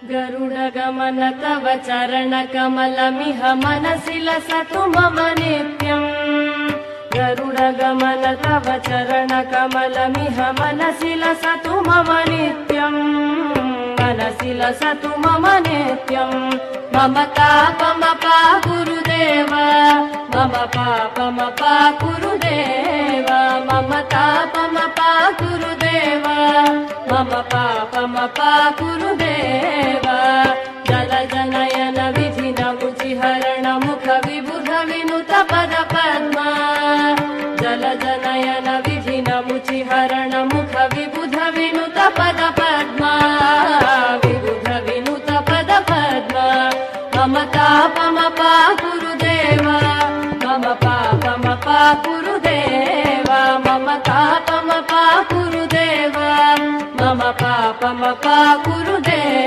गरुडगमन तव चरणकमलमिह मनसि लसतु मम नित्यम् गरुडगमन तव चरणकमलमिह मनसि लसतु मम नित्यम् मनसि लसतु मम नित्यम् मम तापमपा गुरुदेव मम पापमपा गुरुदेव मम तापमपा गुरुदेव मम पापमपा गुरुदेव जलजनयन विधिनमुचिहरण मुख विबुध विनुत पद पद्मा जलजनयन विधिनमुचिहरण मुख विबुध विनुत पद पद्मा विबुध विनुत पद पद्मा मम तापमपा गुरुदेव मम पापमपा गुरुदेव मम तापमपा गुरुदेव मम पापमपा गुरुदेव।